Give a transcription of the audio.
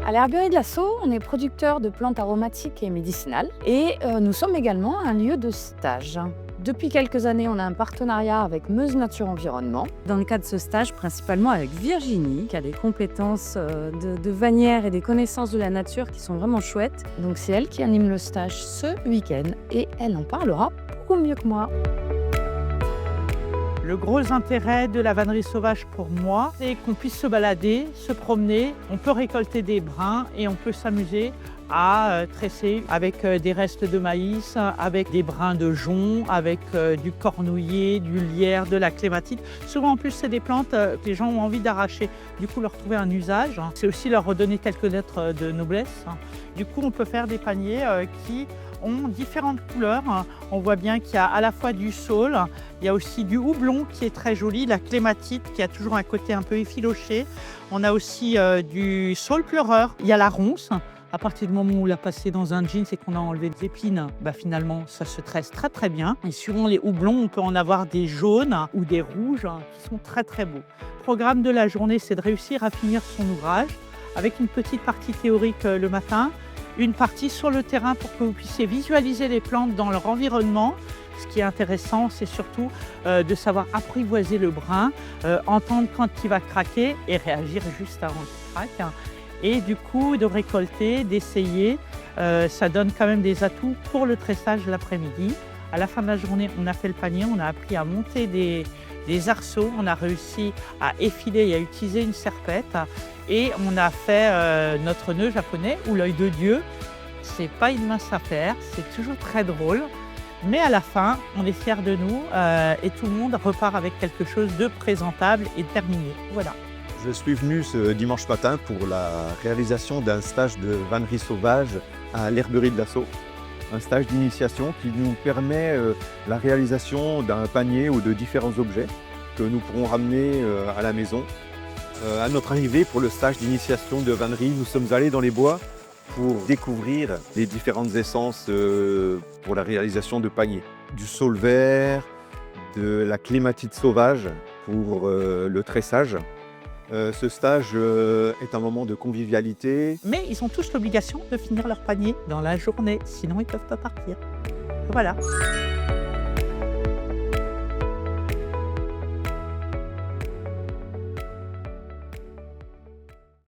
À l'herberie de la Sceaux, on est producteur de plantes aromatiques et médicinales et nous sommes également un lieu de stage. Depuis quelques années, on a un partenariat avec Meuse Nature Environnement. Dans le cadre de ce stage, principalement avec Virginie, qui a des compétences de vanière et des connaissances de la nature qui sont vraiment chouettes. Donc c'est elle qui anime le stage ce week-end et elle en parlera beaucoup mieux que moi. Le gros intérêt de la vannerie sauvage pour moi, c'est qu'on puisse se balader, se promener, on peut récolter des brins et on peut s'amuser à tresser avec des restes de maïs, avec des brins de jonc, avec du cornouiller, du lierre, de la clématite. Souvent en plus c'est des plantes que les gens ont envie d'arracher, du coup leur trouver un usage. C'est aussi leur redonner quelques lettres de noblesse. Du coup on peut faire des paniers qui ont différentes couleurs. On voit bien qu'il y a à la fois du saule, il y a aussi du houblon qui est très joli, la clématite qui a toujours un côté un peu effiloché. On a aussi du saule pleureur, il y a la ronce. À partir du moment où on l'a passé dans un jean et qu'on a enlevé des épines, finalement ça se tresse très très bien. Et suivant les houblons, on peut en avoir des jaunes ou des rouges qui sont très très beaux. Le programme de la journée, c'est de réussir à finir son ouvrage avec une petite partie théorique le matin, une partie sur le terrain pour que vous puissiez visualiser les plantes dans leur environnement. Ce qui est intéressant, c'est surtout de savoir apprivoiser le brin, entendre quand il va craquer et réagir juste avant qu'il craque. Et du coup, de récolter, d'essayer, ça donne quand même des atouts pour le tressage l'après-midi. À la fin de la journée, on a fait le panier, on a appris à monter des arceaux, on a réussi à effiler et à utiliser une serpette et on a fait notre nœud japonais ou l'œil de Dieu. C'est pas une mince affaire, c'est toujours très drôle, mais à la fin, on est fiers de nous et tout le monde repart avec quelque chose de présentable et terminé. Voilà. Je suis venu ce dimanche matin pour la réalisation d'un stage de vannerie sauvage à l'herberie de la Sceaux. Un stage d'initiation qui nous permet la réalisation d'un panier ou de différents objets que nous pourrons ramener à la maison. À notre arrivée pour le stage d'initiation de vannerie, nous sommes allés dans les bois pour découvrir les différentes essences pour la réalisation de paniers. Du saule vert, de la clématite sauvage pour le tressage. Ce stage est un moment de convivialité. Mais ils ont tous l'obligation de finir leur panier dans la journée, sinon ils ne peuvent pas partir. Voilà.